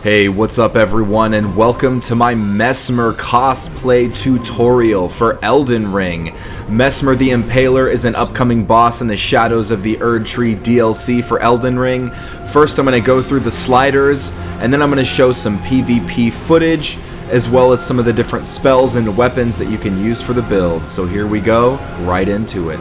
Hey, what's up everyone, and welcome to my Messmer cosplay tutorial for Elden Ring. Messmer the Impaler is an upcoming boss in the Shadows of the Erdtree DLC for Elden Ring. First I'm going to go through the sliders, and then I'm going to show some PvP footage, as well as some of the different spells and weapons that you can use for the build. So here we go, right into it.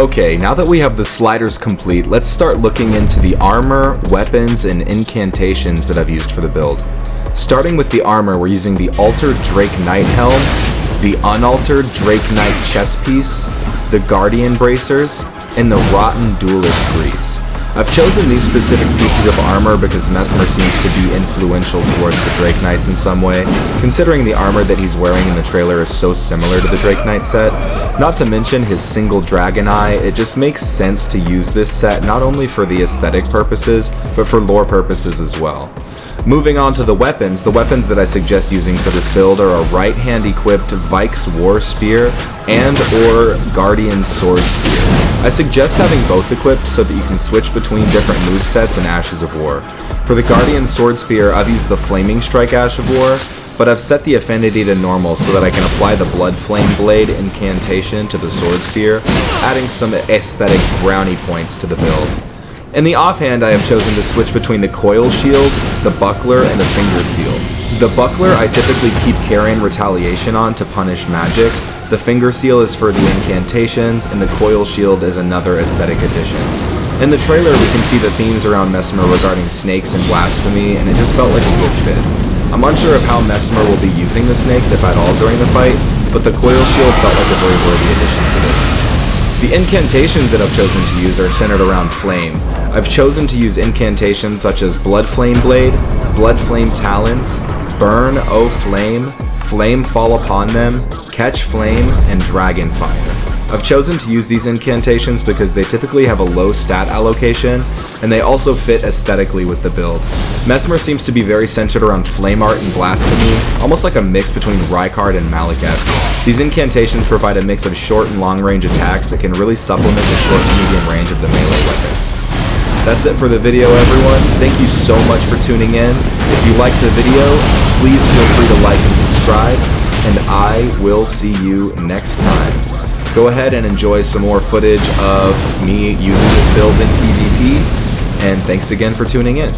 Okay, now that we have the sliders complete, let's start looking into the armor, weapons, and incantations that I've used for the build. Starting with the armor, we're using the Altered Drake Knight Helm, the Unaltered Drake Knight Chest Piece, the Guardian Bracers, and the Rotten Duelist Greaves. I've chosen these specific pieces of armor because Messmer seems to be influential towards the Drake Knights in some way, considering the armor that he's wearing in the trailer is so similar to the Drake Knight set. Not to mention his single dragon eye, it just makes sense to use this set not only for the aesthetic purposes, but for lore purposes as well. Moving on to the weapons that I suggest using for this build are a right-hand equipped Vike's War Spear and or Guardian's Sword Spear. I suggest having both equipped so that you can switch between different movesets and Ashes of War. For the Guardian's Sword Spear, I've used the Flaming Strike Ash of War, but I've set the affinity to normal so that I can apply the Blood Flame Blade incantation to the Sword Spear, adding some aesthetic brownie points to the build. In the offhand, I have chosen to switch between the Coil Shield, the Buckler, and the Finger Seal. The Buckler I typically keep carrying Retaliation on to punish magic, the Finger Seal is for the incantations, and the Coil Shield is another aesthetic addition. In the trailer, we can see the themes around Messmer regarding snakes and blasphemy, and it just felt like a good fit. I'm unsure of how Messmer will be using the snakes, if at all, during the fight, but the coil shield felt like a very worthy addition to this. The incantations that I've chosen to use are centered around flame. I've chosen to use incantations such as Blood Flame Blade, Blood Flame Talons, Burn, O Flame, Flame Fall Upon Them, Catch Flame, and Dragon Fire. I've chosen to use these incantations because they typically have a low stat allocation, and they also fit aesthetically with the build. Messmer seems to be very centered around flame art and blasphemy, almost like a mix between Rykard and Malekith. These incantations provide a mix of short and long range attacks that can really supplement the short to medium range of the melee weapons. That's it for the video, everyone. Thank you so much for tuning in. If you liked the video, please feel free to like and subscribe, and I will see you next time. Go ahead and enjoy some more footage of me using this build in PvP, and thanks again for tuning in.